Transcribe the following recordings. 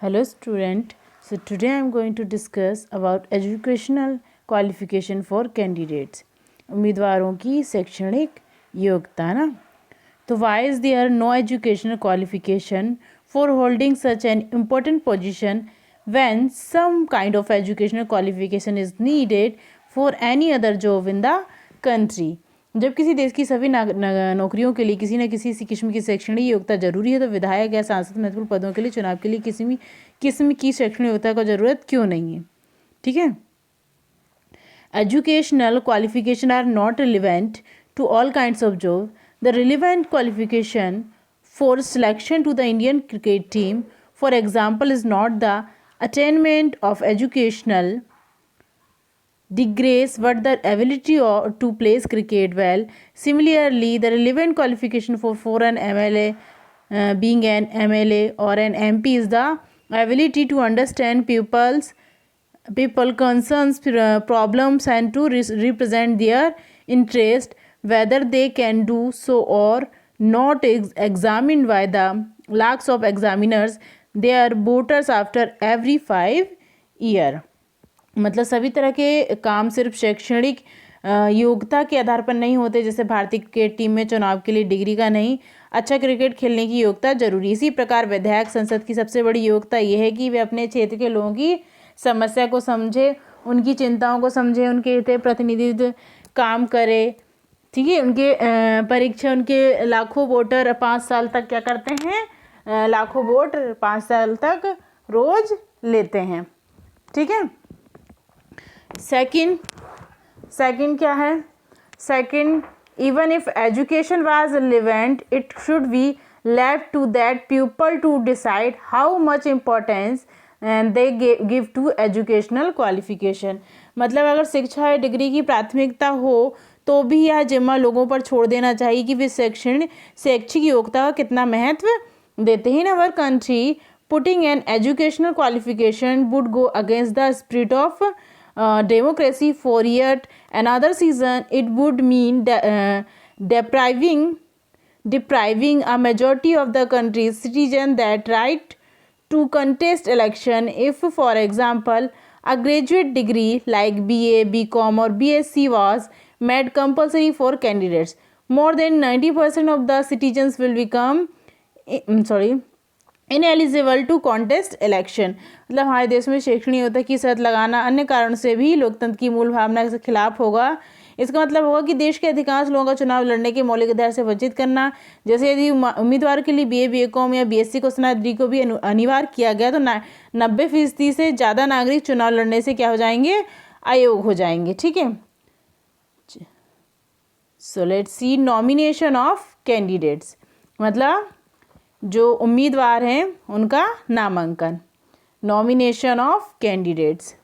Hello student. So today I am going to discuss about educational qualification for candidates. उम्मीदवारों की शैक्षणिक योग्यता ना. तो why is there no educational qualification for holding such an important position when some kind of educational qualification is needed for any other job in the country? जब किसी देश की सभी नौकरियों के लिए किसी न किसी किस्म की शैक्षणिक योग्यता जरूरी है, तो विधायक या सांसद महत्वपूर्ण पदों के लिए चुनाव के लिए किसी भी किस्म की शैक्षणिक योग्यता का जरूरत क्यों नहीं है? ठीक है. Educational qualification are not relevant to all kinds of jobs. The relevant qualification for selection to the Indian cricket team, for example, is not the attainment of educational degrees but the ability to play cricket well. Similarly, the relevant qualification for an MLA, being an MLA or an MP, is the ability to understand people concerns, problems, and to represent their interest. Whether they can do so or not examined by the lakhs of examiners. They are voters after every 5 years. मतलब सभी तरह के काम सिर्फ शैक्षणिक योग्यता के आधार पर नहीं होते. जैसे भारतीय क्रिकेट टीम में चुनाव के लिए डिग्री का नहीं, अच्छा क्रिकेट खेलने की योग्यता जरूरी. इसी प्रकार विधायक संसद की सबसे बड़ी योग्यता यह है कि वे अपने क्षेत्र के लोगों की समस्या को समझे, उनकी चिंताओं को समझे, उनके हित प्रतिनिधित्व काम करे. ठीक है. उनके परीक्षा, उनके लाखों वोटर 5 साल तक क्या करते हैं, लाखों वोट 5 साल तक रोज लेते हैं. ठीक है. सेकंड क्या है? Second, even if education was relevant it should be left to that people to decide how much importance they give to educational qualification. मतलब अगर शिक्षा या डिग्री की प्राथमिकता हो तो भी यह जिम्मा लोगों पर छोड़ देना चाहिए कि वे शैक्षिक योग्यता का कितना महत्व देते हैं. In our country putting an educational qualification would go against the spirit of democracy. For yet another season it would mean depriving a majority of the country's citizens that right to contest election. If for example a graduate degree like BA, BCom or BSc was made compulsory for candidates, more than 90% of the citizens will become ineligible to contest election. मतलब हमारे देश में शैक्षणिक योग्यता की शर्त लगाना अन्य कारण से भी लोकतंत्र की मूल भावना के खिलाफ होगा. इसका मतलब होगा कि देश के अधिकांश लोगों का चुनाव लड़ने के मौलिक अधिकार से वंचित करना. जैसे यदि उम्मीदवार के लिए BA, BCom या BSc को स्नातक को भी अनिवार्य किया गया तो 90% से ज़्यादा नागरिक चुनाव लड़ने से क्या हो जाएंगे, अयोग्य हो जाएंगे. ठीक है. So let's see nomination of candidates. मतलब जो उम्मीदवार हैं उनका नामांकन. नॉमिनेशन ऑफ कैंडिडेट्स,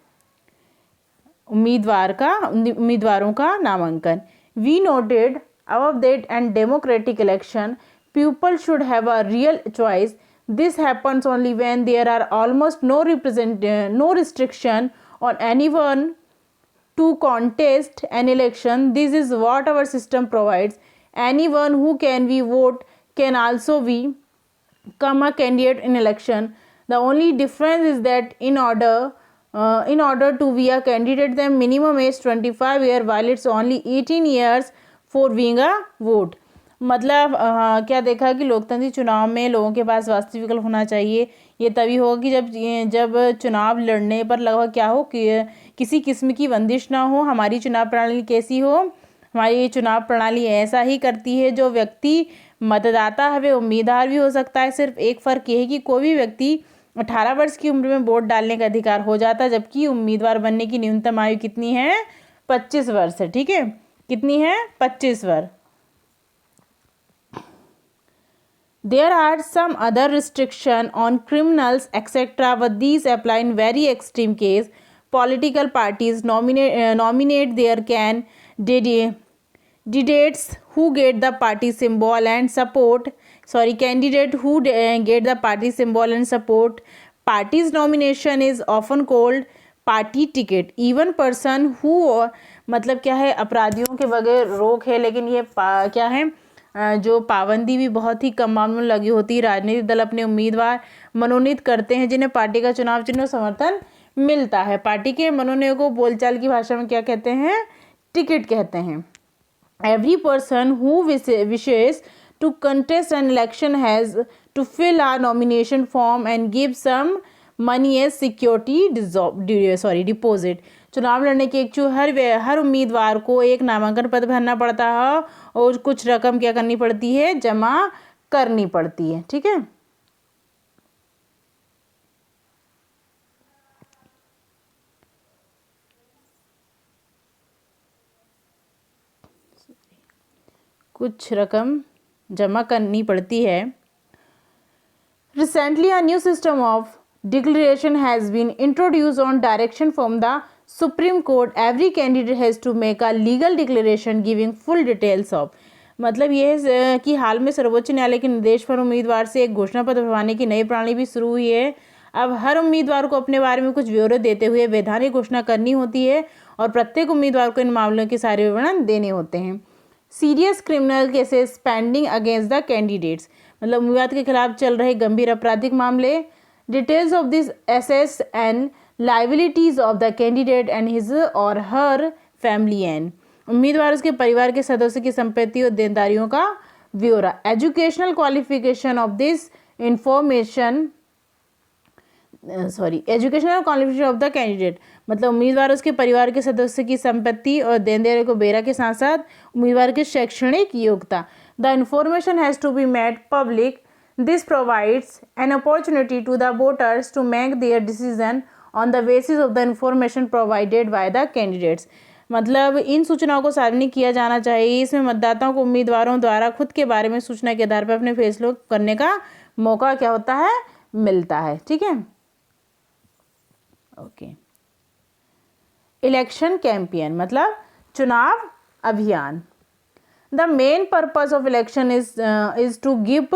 उम्मीदवारों का नामांकन. We noted above that and democratic election people should have a real choice. This happens only when there are almost no restriction on anyone to contest an election. This is what our system provides. Anyone who can be vote can also become a candidate in election. The only difference is that in order to be a candidate the minimum age 25 years while it's only 18 years for being a vote. मतलब क्या देखा कि लोकतांत्रिक चुनाव में लोगों के पास वास्तविक विकल्प होना चाहिए. ये तभी होगा कि जब चुनाव लड़ने पर लगभग क्या हो कि किसी किस्म की बंदिश ना हो. हमारी चुनाव प्रणाली कैसी हो? हमारी चुनाव प्रणाली ऐसा ही करती है जो व्यक्ति मतदाता है वे उम्मीदवार भी हो सकता है. सिर्फ एक फ़र्क ये है कि कोई भी व्यक्ति 18 वर्ष की उम्र में वोट डालने का अधिकार हो जाता है, जबकि उम्मीदवार बनने की न्यूनतम आयु कितनी है? 25 वर्ष है. ठीक है. कितनी है? 25 वर्ष. There are some other restriction on criminals etc. but these apply in very extreme case. Political parties nominate their candidates who get the party symbol and support. Candidate who get the party symbol and support. Party's nomination is often called party ticket. Even person who मतलब क्या है, अपराधियों के बगैर रोक है, लेकिन ये क्या है, जो पाबंदी भी बहुत ही कम मामलों में लगी होती है। राजनीतिक दल अपने उम्मीदवार मनोनीत करते हैं जिन्हें पार्टी का चुनाव चिन्ह समर्थन मिलता है। पार्टी के मनोनयन को बोलचाल की भाषा में क्या कहते हैं? टिकट कहते हैं। Every person who wishes to contest an election has to fill a nomination form and give some money as security deposit. चुनाव लड़ने के इच्छुक हर उम्मीदवार को एक नामांकन पत्र भरना पड़ता है और कुछ रकम क्या करनी पड़ती है? जमा करनी पड़ती है। ठीक है। कुछ रकम जमा करनी पड़ती है। Recently, a new system of declaration has been introduced on direction from the Supreme Court. Every candidate has to make a legal declaration giving full details of. मतलब ये है कि हाल में सर्वोच्च न्यायालय के निर्देश पर उम्मीदवार से एक घोषणा पत्र भरवाने की नई प्रणाली भी शुरू हुई है। अब हर उम्मीदवार को अपने बारे में कुछ ब्यौरे देते हुए वैधानिक घोषणा करनी होती है और प्रत्येक उम्मीदवार को इन मामलों के सारे विवरण देने होते हैं। Serious criminal cases pending against the candidates, मतलब उम्मीदवार के खिलाफ चल रहे गंभीर आपराधिक मामले। Details of this assets and liabilities of the candidate and his और हर फैमिली एंड, उम्मीदवार उसके परिवार के सदस्यों की संपत्ति और देनदारियों का ब्यौरा। Educational qualification of this information educational qualification of the candidate, मतलब उम्मीदवार उसके परिवार के सदस्य की संपत्ति और देनदारियों को ब्यौरा के साथ साथ उम्मीदवार की शैक्षणिक योग्यता। The information has to be made public. This provides an opportunity to the voters to make their decision on the basis of the information provided by the candidates, मतलब इन सूचनाओं को सार्वजनिक किया जाना चाहिए। इसमें मतदाताओं को उम्मीदवारों द्वारा खुद के बारे में सूचना के आधार पर अपने फैसलों करने का मौका क्या होता है? मिलता है। ठीक है। ओके। इलेक्शन कैंपेन मतलब चुनाव अभियान। The main purpose of election is to give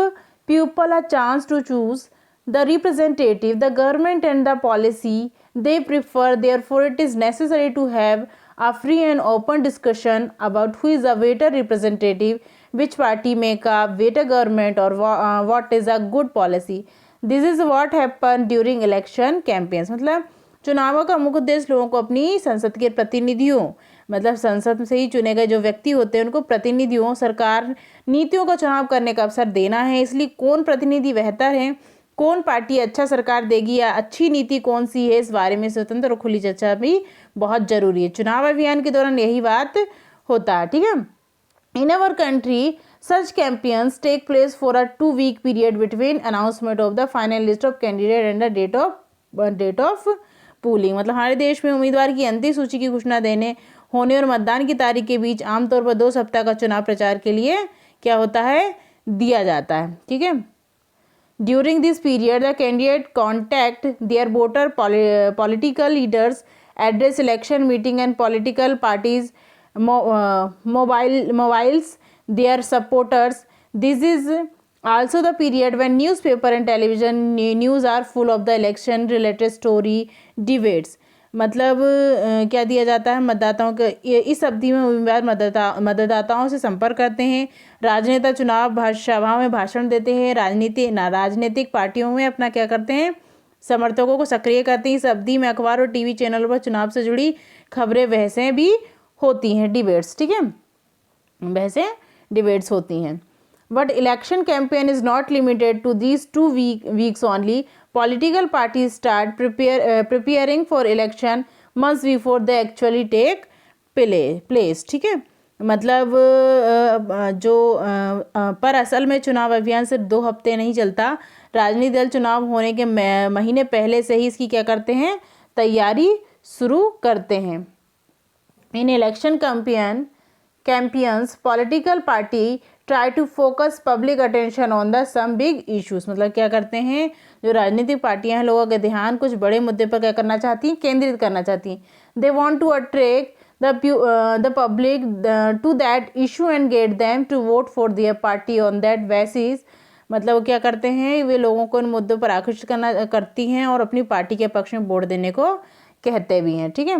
people a chance to choose the representative the government and the policy they prefer. Therefore it is necessary to have a free and open discussion about who is a better representative, which party make a better government, or what is a good policy. This is what happen during election campaigns. मतलब चुनावों का मुख्य उद्देश्य लोगों को अपनी संसद के प्रतिनिधियों, मतलब संसद से ही चुने गए जो व्यक्ति होते हैं उनको प्रतिनिधियों सरकार नीतियों का चुनाव करने का अवसर देना है। इसलिए कौन प्रतिनिधि बेहतर है, कौन पार्टी अच्छा सरकार देगी या अच्छी नीति कौन सी है, इस बारे में स्वतंत्र और खुली चर्चा भी बहुत जरूरी है। चुनाव अभियान के दौरान यही बात होता है। ठीक है। In our country such campaigns take place for a 2 week period between announcement of the final list of candidate and the date of polling, मतलब हमारे देश में उम्मीदवार की अंतिम सूची की घोषणा देने होने और मतदान की तारीख के बीच आमतौर पर 2 सप्ताह का चुनाव प्रचार के लिए क्या होता है? दिया जाता है। ठीक है। During this period, the candidate contact their voter political leaders, address election meeting and political parties, mobiles their supporters. This is also the period when newspaper and television news are full of the election related story, debates. मतलब क्या दिया जाता है? मतदाताओं के इस अवधि में उम्मीदवार मतदाताओं से संपर्क करते हैं, राजनेता चुनाव सभाओं में भाषण देते हैं, राजनीतिक पार्टियों में अपना क्या करते हैं? समर्थकों को सक्रिय करते हैं। इस अवधि में अखबार और टीवी चैनलों पर चुनाव से जुड़ी खबरें, बहसें भी होती हैं, डिबेट्स। ठीक है, बहसें डिबेट्स होती हैं। But election campaign is not limited to these 2 weeks only. Political parties start preparing for election months before they actually take place. ठीक है, मतलब पर असल में चुनाव अभियान सिर्फ 2 हफ्ते नहीं चलता। राजनीतिक दल चुनाव होने के महीने पहले से ही इसकी क्या करते हैं? तैयारी शुरू करते हैं। इन election campaigns political party try to focus public attention on the some big issues, मतलब क्या करते हैं? जो राजनीतिक पार्टियां हैं लोगों का ध्यान कुछ बड़े मुद्दे पर क्या करना चाहती हैं? केंद्रित करना चाहती हैं। They want to attract the public to that issue and get them to vote for their party on that basis, मतलब क्या करते हैं? वे लोगों को इन मुद्दों पर आकर्षित करती हैं और अपनी पार्टी के पक्ष में वोट देने को कहते भी हैं। ठीक है।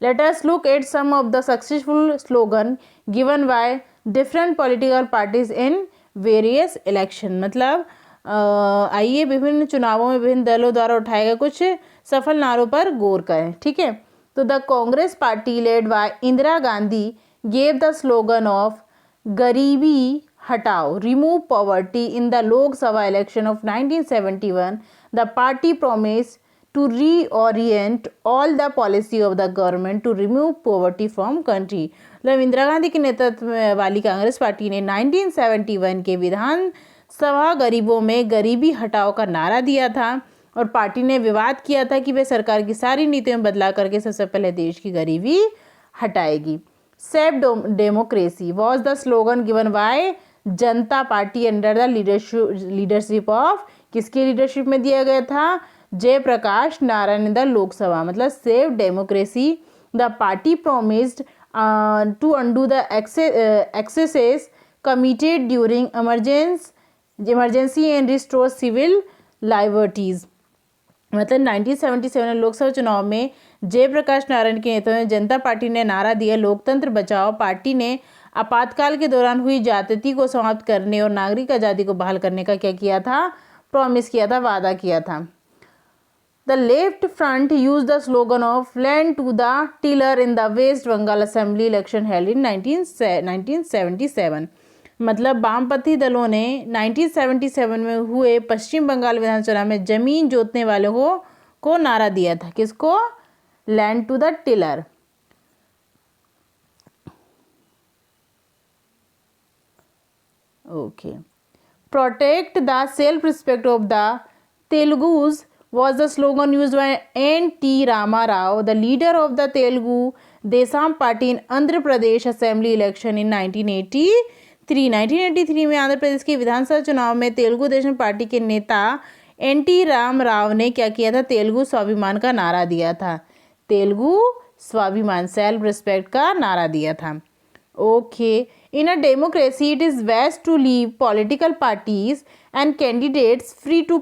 Let us look at some of the successful slogan given by different political parties in various election. मतलब आइए विभिन्न चुनावों में विभिन्न दलों द्वारा उठाए गए कुछ सफल नारों पर गौर करें। ठीक है, तो the Congress party led by Indira Gandhi gave the slogan of गरीबी हटाओ, रिमूव पॉवर्टी इन द लोक सभा election of 1971। The party promise to reorient all the policy of the government to remove poverty from country। मतलब इंदिरा गांधी के नेतृत्व वाली कांग्रेस पार्टी ने 1971 के विधान सभा गरीबों में गरीबी हटाओ का नारा दिया था और पार्टी ने विवाद किया था कि वे सरकार की सारी नीतियों में बदलाव करके सबसे पहले देश की गरीबी हटाएगी। Save democracy was the slogan given by Janata party under the leadership of, किसकी लीडरशिप में दिया गया था? Jayaprakash Narayan in the Lok Sabha. मतलब save democracy the party promised to undo the excesses committed during emergency and restore civil liberties. मतलब 1977 लोकसभा चुनाव में जयप्रकाश नारायण के नेतृत्व में जनता पार्टी ने नारा दिया लोकतंत्र बचाओ। पार्टी ने आपातकाल के दौरान हुई ज्यादती को समाप्त करने और नागरिक आज़ादी को बहाल करने का क्या किया था? प्रॉमिस किया था, वादा किया था। The left front used the slogan of land to the tiller in the West Bengal Assembly election held in 1977। मतलब वामपंथी दलों ने 1977 में हुए पश्चिम बंगाल विधानसभा चुनाव में जमीन जोतने वालों को नारा दिया था। किसको? Land to the tiller. Okay, protect the self respect of the Telugus was the slogan used by N.T. Rama Rao, the leader of the Telugu Desam Party in Andhra Pradesh Assembly election in 1983। 1983 में आंध्र प्रदेश के विधानसभा चुनाव में Telugu Desam party के नेता N.T. Ram Rao ने क्या किया था? तेलुगु स्वाभिमान का नारा दिया था। तेलुगु स्वाभिमान, सेल्फ रिस्पेक्ट का नारा दिया था। Okay, in a democracy it is best to leave political parties and candidates free to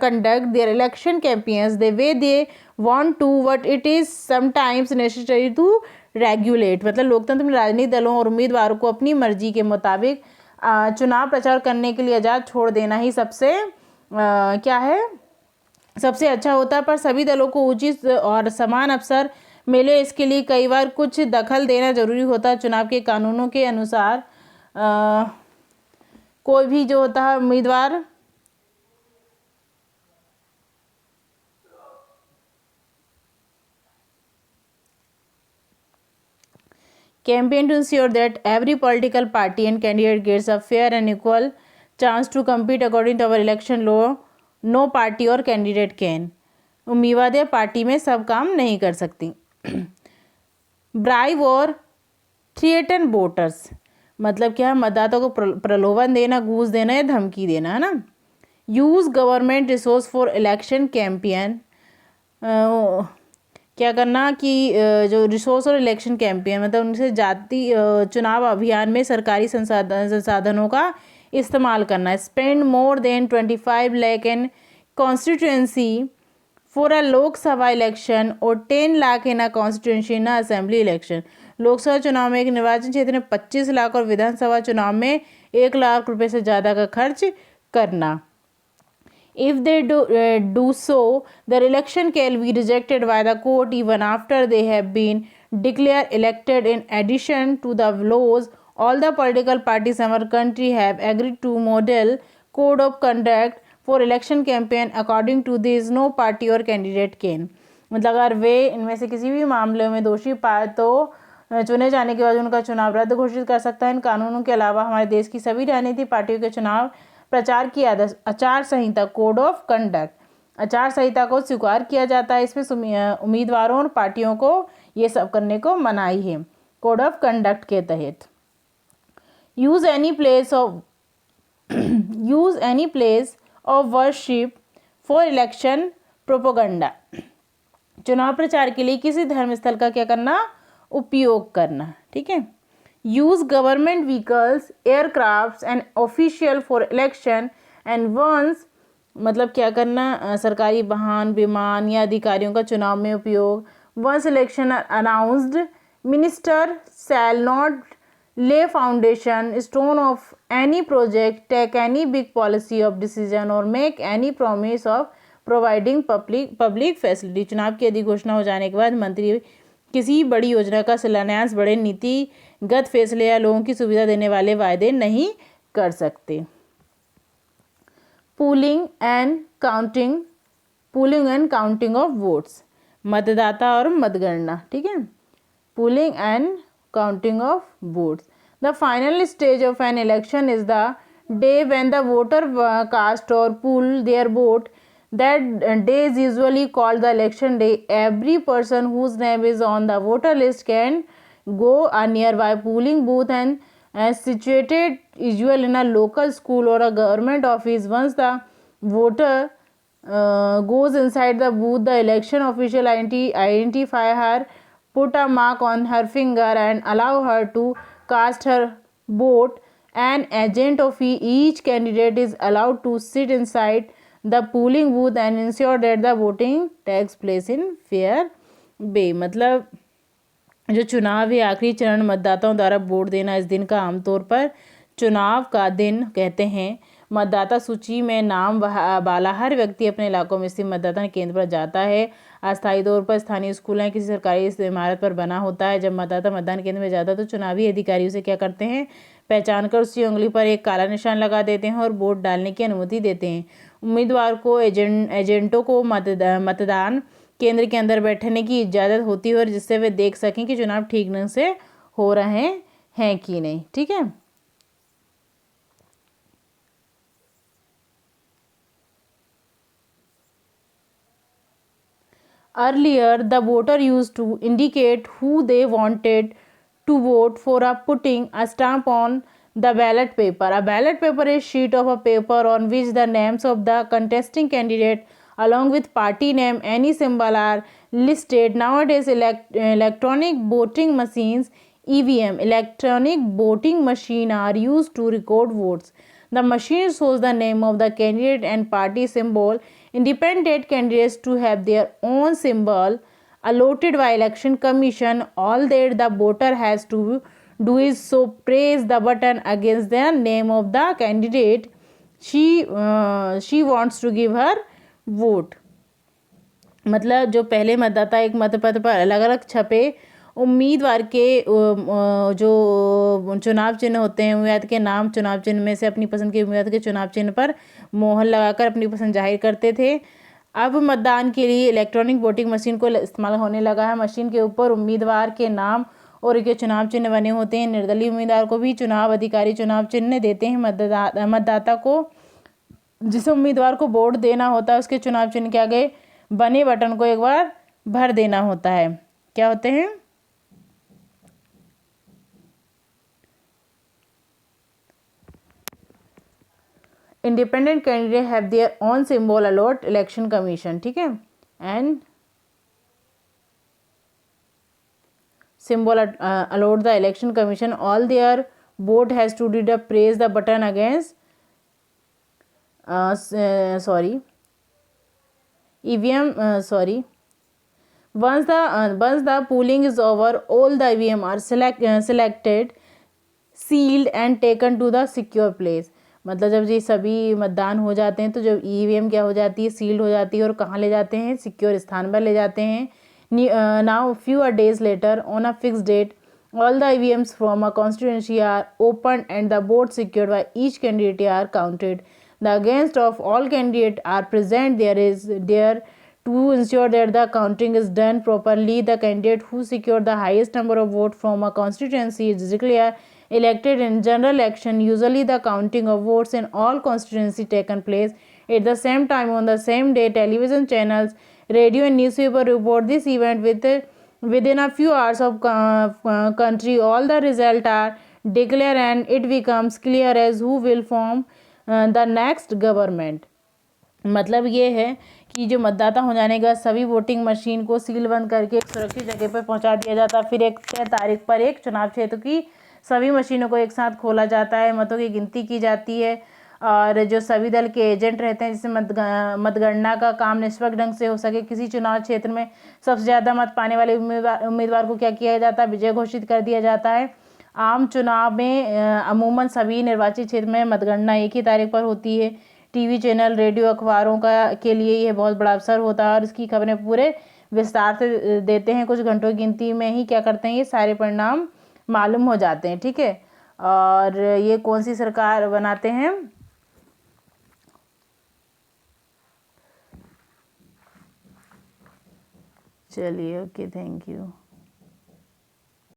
conduct their election campaigns the way they want to, but it is sometimes necessary to regulate। मतलब लोकतंत्र में राजनीतिक दलों और उम्मीदवारों को अपनी मर्जी के मुताबिक चुनाव प्रचार करने के लिए आज़ाद छोड़ देना ही सबसे क्या है? सबसे अच्छा होता है, पर सभी दलों को उचित और समान अवसर मिले इसके लिए कई बार कुछ दखल देना जरूरी होता है। चुनाव के कानूनों के अनुसार कोई भी जो होता है उम्मीदवार campaign to ensure that every political party and candidate gets a fair and equal chance to compete according to our election law, no party or candidate can। उम्मीदवार या पार्टी में सब काम नहीं कर सकती। ब्राइब और थ्रेटन वोटर्स, मतलब क्या है? मतदाताओं को प्रलोभन देना, घूस देना या धमकी देना, है ना। Use government resource for election campaign, क्या करना कि जो रिसोर्स और इलेक्शन कैंपेन मतलब उनसे जाति चुनाव अभियान में सरकारी संसाधनों का इस्तेमाल करना है। Spend more than 25 lakh in constituency for a Lok Sabha election और 10 lakh in a constituency in assembly election. Lok Sabha चुनाव में एक निर्वाचन क्षेत्र में 25 लाख और विधानसभा चुनाव में 1 लाख रुपए से ज़्यादा का खर्च करना। If they do so, their election can be rejected by the court even after they have been declared elected। In addition to the laws, all the political parties in our country have agreed to model code of conduct for election campaign। According to this, no party or candidate can, मतलब अगर वे इनमें से किसी भी मामले में दोषी पाए तो चुने जाने के बाद उनका चुनाव रद्द घोषित कर सकता है। इन कानूनों के अलावा हमारे देश की सभी राजनीतिक पार्टियों के चुनाव प्रचार की आचार संहिता कोड ऑफ कंडक्ट आचार संहिता को स्वीकार किया जाता है। इसमें उम्मीदवारों और पार्टियों को ये सब करने को मनाही है कोड ऑफ कंडक्ट के तहत। Use any place of worship for election propaganda, चुनाव प्रचार के लिए किसी धर्म स्थल का क्या करना? उपयोग करना। ठीक है। Use government vehicles, aircrafts and official for election and once, मतलब क्या करना? सरकारी वाहन, विमान या अधिकारियों का चुनाव में उपयोग। Once election announced, minister shall not lay foundation stone of any project, take any big policy of decision or make any promise of providing public facility। चुनाव की अधिघोषणा हो जाने के बाद मंत्री किसी बड़ी योजना का शिलान्यास, बड़े नीतिगत फैसले या लोगों की सुविधा देने वाले वायदे नहीं कर सकते। Pooling and counting of votes, मतदाता और मतगणना, ठीक है। Pooling and counting of votes. The final stage of an election is the day when the voter cast or pool their vote. That day is usually called the election day. Every person whose name is on the voter list can go a nearby polling booth and situated usually in a local school or a government office. Once the voter goes inside the booth, the election official identify her, put a mark on her finger and allow her to cast her vote. An agent of each candidate is allowed to sit inside the polling booth and ensure that the voting takes place in fair way। मतलब जो चुनाव है आखिरी चरण मतदाताओं द्वारा vote देना, इस दिन का आमतौर पर चुनाव का दिन कहते हैं। मतदाता सूची में नाम वाला हर व्यक्ति अपने इलाकों में स्थित मतदान केंद्र पर जाता है। अस्थायी तौर पर स्थानीय स्कूल या किसी सरकारी इमारत पर बना होता है। जब मतदाता मतदान केंद्र में जाता है तो चुनावी अधिकारी उसे क्या करते हैं, पहचान कर उसकी उंगली पर एक काला निशान लगा देते हैं और वोट डालने की अनुमति देते हैं। उम्मीदवार को एजेंटों को मतदान केंद्र के अंदर बैठने की इजाज़त होती है और जिससे वे देख सकें कि चुनाव ठीक ढंग से हो रहे हैं कि नहीं, ठीक है। Earlier, the voter used to indicate who they wanted to vote for putting a stamp on the ballot paper. A ballot paper is a sheet of a paper on which the names of the contesting candidate along with party name, any symbol are listed. Nowadays, electronic voting machines, EVM, electronic voting machine are used to record votes. The machine shows the name of the candidate and party symbol. Independent candidates to have their own symbol allotted by election commission. All that the voter has to do is so press the button against the name of the candidate she wants to give her vote। मतलब जो पहले मतदाता एक मतपत्र पर अलग अलग छपे उम्मीदवार के जो चुनाव चिन्ह होते हैं, उम्मीदवार के नाम चुनाव चिन्ह में से अपनी पसंद के उम्मीदवार के चुनाव चिन्ह पर मोहर लगाकर अपनी पसंद जाहिर करते थे। अब मतदान के लिए इलेक्ट्रॉनिक वोटिंग मशीन को इस्तेमाल होने लगा है। मशीन के ऊपर उम्मीदवार के नाम और के चुनाव चिन्ह बने होते हैं। निर्दलीय उम्मीदवार को भी चुनाव अधिकारी चुनाव चिन्ह देते हैं। मतदाता को जिस उम्मीदवार को वोट देना होता है उसके चुनाव चिन्ह के आगे बने बटन को एक बार भर देना होता है। क्या होते हैं, independent candidate have their own symbol allot election commission, ठीक है, and symbol allowed the election commission. All their vote has to do press the button against EVM once the polling is over, all the EVM are selected, sealed and taken to the secure place। मतलब जब ये सभी मतदान हो जाते हैं तो जब EVM क्या हो जाती है, सील्ड हो जाती है और कहाँ ले जाते हैं, सिक्योर स्थान पर ले जाते हैं। Now few days later on a fixed date all the EVMs from a constituency are opened and the votes secured by each candidate are counted. The against of all candidates are present there to ensure that the counting is done properly. The candidate who secured the highest number of votes from a constituency is declared elected in general election. Usually the counting of votes in all constituencies taken place at the same time on the same day. Television channels, radio and newspaper report this event within a few hours of country. All the results are declared and it becomes clear as who will form the next government। मतलब ये है कि जो मतदाता हो जाने के बाद सभी वोटिंग मशीन को सील बंद करके एक सुरक्षित जगह पर पहुंचा दिया जाता है। फिर एक तय तारीख पर एक चुनाव क्षेत्र की सभी मशीनों को एक साथ खोला जाता है, मतों की गिनती की जाती है और जो सभी दल के एजेंट रहते हैं जिससे मतगणना का काम निष्पक्ष ढंग से हो सके। किसी चुनाव क्षेत्र में सबसे ज़्यादा मत पाने वाले उम्मीदवार को क्या किया जाता है, विजय घोषित कर दिया जाता है आम चुनाव में अमूमन सभी निर्वाचित क्षेत्र में मतगणना एक ही तारीख पर होती है। टीवी चैनल, रेडियो, अखबारों के लिए यह बहुत बड़ा अवसर होता है और इसकी खबरें पूरे विस्तार से देते हैं। कुछ घंटों की गिनती में ही क्या करते हैं, ये सारे परिणाम मालूम हो जाते हैं। ठीक है, और ये कौन सी सरकार बनाते हैं? चलिए, ओके, थैंक यू।